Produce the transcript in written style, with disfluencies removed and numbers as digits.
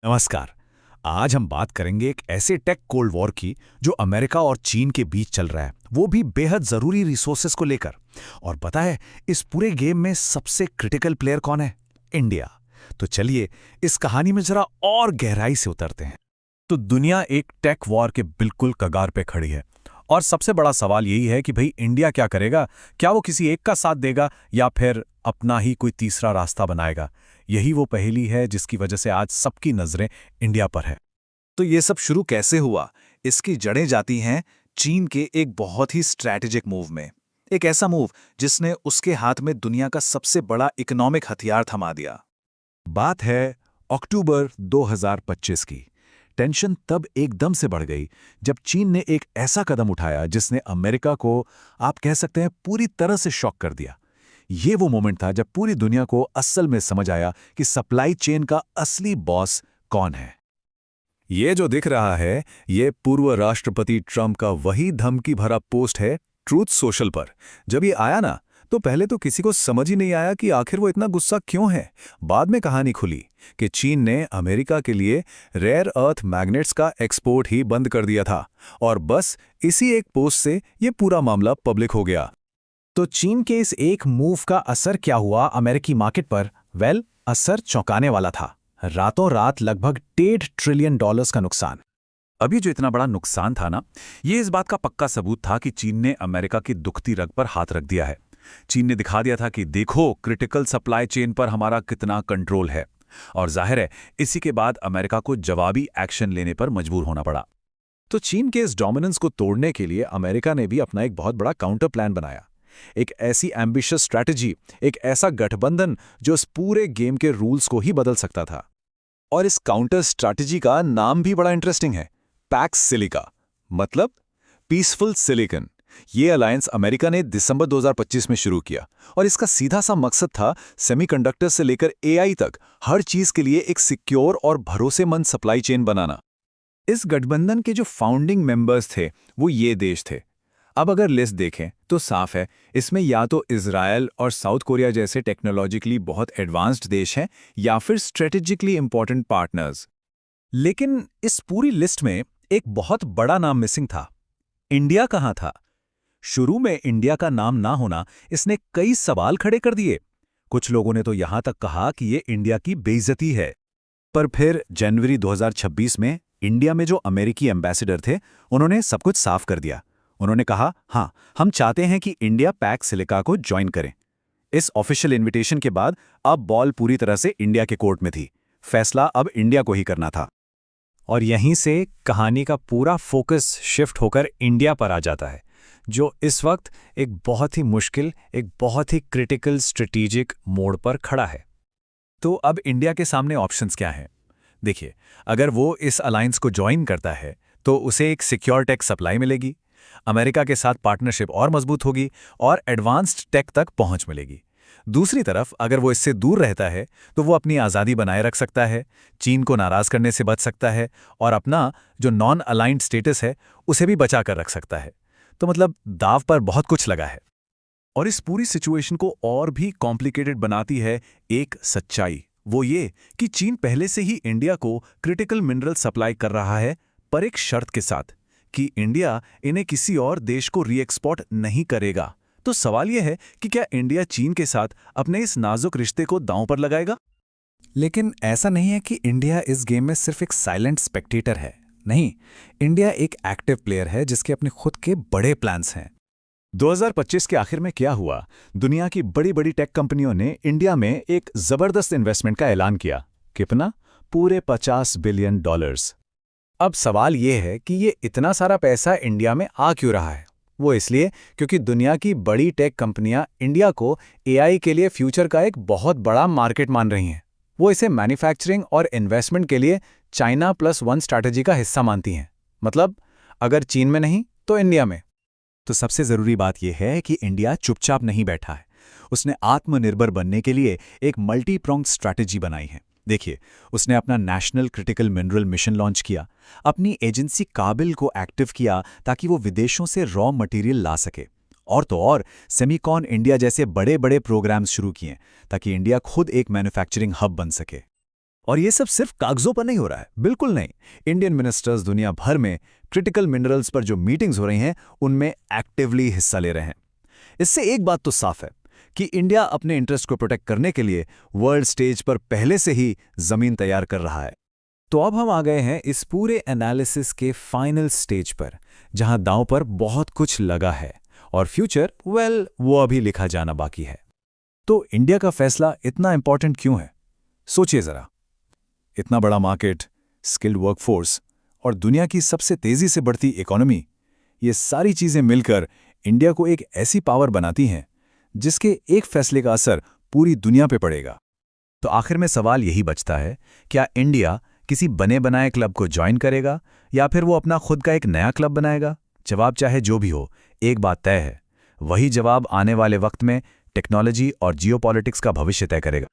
नमस्कार। आज हम बात करेंगे एक ऐसे टेक कोल्ड वॉर की जो अमेरिका और चीन के बीच चल रहा है, वो भी बेहद जरूरी रिसोर्सेज को लेकर। और पता है इस पूरे गेम में सबसे क्रिटिकल प्लेयर कौन है? इंडिया। तो चलिए इस कहानी में जरा और गहराई से उतरते हैं। तो दुनिया एक टेक वॉर के बिल्कुल कगार पे खड़ी है। और सबसे बड़ा सवाल यही है कि भाई इंडिया क्या करेगा? क्या वो किसी एक का साथ देगा या फिर अपना ही कोई तीसरा रास्ता बनाएगा? यही वो पहेली है जिसकी वजह से आज सबकी नजरें इंडिया पर है। तो ये सब शुरू कैसे हुआ? इसकी जड़ें जाती हैं चीन के एक बहुत ही स्ट्रैटेजिक मूव में। एक ऐसा मूव जिसने उसके हाथ में दुनिया का सबसे बड़ा इकोनॉमिक हथियार थमा दिया। बात है अक्टूबर 2025 की। टेंशन तब एकदम से बढ़ गई जब चीन ने एक ऐसा कदम उठाया जिसने अमेरिका को, आप कह सकते हैं, पूरी तरह से शॉक कर दिया। ये वो मोमेंट था जब पूरी दुनिया को असल में समझ आया कि सप्लाई चेन का असली बॉस कौन है। ये जो दिख रहा है, ये पूर्व राष्ट्रपति ट्रंप का वही धमकी भरा पोस्ट है ट्रूथ सोशल पर। जब ये आया ना, तो पहले तो किसी को समझ ही नहीं आया कि आखिर वो इतना गुस्सा क्यों है। बाद में कहानी खुली कि चीन ने अमेरिका के लिए रेयर अर्थ मैग्नेट्स का एक्सपोर्ट ही बंद कर दिया था, और बस इसी एक पोस्ट से ये पूरा मामला पब्लिक हो गया। तो चीन के इस एक मूव का असर क्या हुआ अमेरिकी मार्केट पर? असर चौंकाने वाला था। रातों रात लगभग $1.5 ट्रिलियन का नुकसान। अभी जो इतना बड़ा नुकसान था ना, ये इस बात का पक्का सबूत था कि चीन ने अमेरिका की दुखती रग पर हाथ रख दिया है। चीन ने दिखा दिया था कि देखो क्रिटिकल सप्लाई चेन पर हमारा कितना कंट्रोल है। और जाहिर है इसी के बाद अमेरिका को जवाबी एक्शन लेने पर मजबूर होना पड़ा। तो चीन के इस डोमिनेंस को तोड़ने के लिए अमेरिका ने भी अपना एक बहुत बड़ा काउंटर प्लान बनाया। एक ऐसी एम्बिशियस स्ट्रैटेजी, एक ऐसा गठबंधन जो इस पूरे गेम के रूल्स को ही बदल सकता था। और इस काउंटर स्ट्रैटेजी का नाम भी बड़ा इंटरेस्टिंग है, पैक्स सिलिका, मतलब पीसफुल सिलिकन। ये अलायंस अमेरिका ने दिसंबर 2025 में शुरू किया, और इसका सीधा सा मकसद था सेमीकंडक्टर से लेकर एआई तक हर चीज के लिए एक सिक्योर और भरोसेमंद सप्लाई चेन बनाना। इस गठबंधन के जो फाउंडिंग मेंबर्स थे वो ये देश थे। अब अगर लिस्ट देखें तो साफ है, इसमें या तो इजराइल और साउथ कोरिया जैसे टेक्नोलॉजिकली बहुत एडवांस्ड देश हैं, या फिर स्ट्रेटेजिकली इंपॉर्टेंट पार्टनर्स। लेकिन इस पूरी लिस्ट में एक बहुत बड़ा नाम मिसिंग था। इंडिया कहाँ था? शुरू में इंडिया का नाम ना होना इसने कई सवाल खड़े कर दिए। कुछ लोगों ने तो यहां तक कहा कि ये इंडिया की बेइज्जती है। पर फिर जनवरी 2026 में इंडिया में जो अमेरिकी एम्बेसडर थे, उन्होंने सब कुछ साफ कर दिया। उन्होंने कहा, हाँ, हम चाहते हैं कि इंडिया पैक्स सिलिका को ज्वाइन करें। इस ऑफिशियल इनविटेशन के बाद अब बॉल पूरी तरह से इंडिया के कोर्ट में थी। फैसला अब इंडिया को ही करना था। और यहीं से कहानी का पूरा फोकस शिफ्ट होकर इंडिया पर आ जाता है, जो इस वक्त एक बहुत ही मुश्किल, एक बहुत ही क्रिटिकल स्ट्रेटेजिक मोड़ पर खड़ा है। तो अब इंडिया के सामने ऑप्शंस क्या हैं? देखिए, अगर वो इस अलायंस को ज्वाइन करता है तो उसे एक सिक्योर टेक सप्लाई मिलेगी, अमेरिका के साथ पार्टनरशिप और मजबूत होगी, और एडवांस्ड टेक तक पहुंच मिलेगी। दूसरी तरफ अगर वो इससे दूर रहता है तो वो अपनी आज़ादी बनाए रख सकता है, चीन को नाराज करने से बच सकता है, और अपना जो नॉन अलाइंड स्टेटस है उसे भी बचा कर रख सकता है। तो मतलब दाव पर बहुत कुछ लगा है। और इस पूरी सिचुएशन को और भी कॉम्प्लिकेटेड बनाती है एक सच्चाई, वो ये कि चीन पहले से ही इंडिया को क्रिटिकल मिनरल सप्लाई कर रहा है, पर एक शर्त के साथ कि इंडिया इन्हें किसी और देश को रीएक्सपोर्ट नहीं करेगा। तो सवाल यह है कि क्या इंडिया चीन के साथ अपने इस नाजुक रिश्ते को दांव पर लगाएगा? लेकिन ऐसा नहीं है कि इंडिया इस गेम में सिर्फ एक साइलेंट स्पेक्टेटर है। नहीं, इंडिया एक एक्टिव प्लेयर है जिसके अपने खुद के बड़े प्लान्स हैं। 2025 के आखिर में क्या हुआ? दुनिया की बड़ी बड़ी टेक कंपनियों ने इंडिया में एक जबरदस्त इन्वेस्टमेंट का ऐलान किया। कितना? पूरे $50 बिलियन। अब सवाल ये है कि ये इतना सारा पैसा इंडिया में आ क्यों रहा है? वो इसलिए क्योंकि दुनिया की बड़ी टेक कंपनियां इंडिया को एआई के लिए फ्यूचर का एक बहुत बड़ा मार्केट मान रही हैं। वो इसे मैन्युफैक्चरिंग और इन्वेस्टमेंट के लिए चाइना प्लस वन स्ट्रैटेजी का हिस्सा मानती हैं। मतलब अगर चीन में नहीं तो इंडिया में। तो सबसे जरूरी बात यह है कि इंडिया चुपचाप नहीं बैठा है। उसने आत्मनिर्भर बनने के लिए एक मल्टी प्रोंग्ड स्ट्रैटेजी बनाई है। देखिए, उसने अपना national critical mineral mission launch किया, अपनी एजेंसी काबिल को एक्टिव किया ताकि वो विदेशों से रॉ मटेरियल ला सके, और तो और सेमीकॉन इंडिया जैसे बड़े बड़े प्रोग्राम्स शुरू किए ताकि इंडिया खुद एक मैन्युफैक्चरिंग हब बन सके। और ये सब सिर्फ कागजों पर नहीं हो रहा है, बिल्कुल नहीं। इंडियन मिनिस्टर्स दुनिया भर में क्रिटिकल मिनरल्स पर जो मीटिंग्स हो रही हैं उनमें एक्टिवली हिस्सा ले रहे हैं। इससे एक बात तो साफ है कि इंडिया अपने इंटरेस्ट को प्रोटेक्ट करने के लिए वर्ल्ड स्टेज पर पहले से ही जमीन तैयार कर रहा है। तो अब हम आ गए हैं इस पूरे एनालिसिस के फाइनल स्टेज पर, जहां दांव पर बहुत कुछ लगा है और फ्यूचर वो अभी लिखा जाना बाकी है। तो इंडिया का फैसला इतना इंपॉर्टेंट क्यों है? सोचिए जरा, इतना बड़ा मार्केट, स्किल्ड वर्कफोर्स और दुनिया की सबसे तेजी से बढ़ती इकोनॉमी, ये सारी चीजें मिलकर इंडिया को एक ऐसी पावर बनाती हैं जिसके एक फैसले का असर पूरी दुनिया पे पड़ेगा। तो आखिर में सवाल यही बचता है, क्या इंडिया किसी बने बनाए क्लब को ज्वाइन करेगा या फिर वो अपना खुद का एक नया क्लब बनाएगा? जवाब चाहे जो भी हो, एक बात तय है, वही जवाब आने वाले वक्त में टेक्नोलॉजी और जियोपॉलिटिक्स का भविष्य तय करेगा।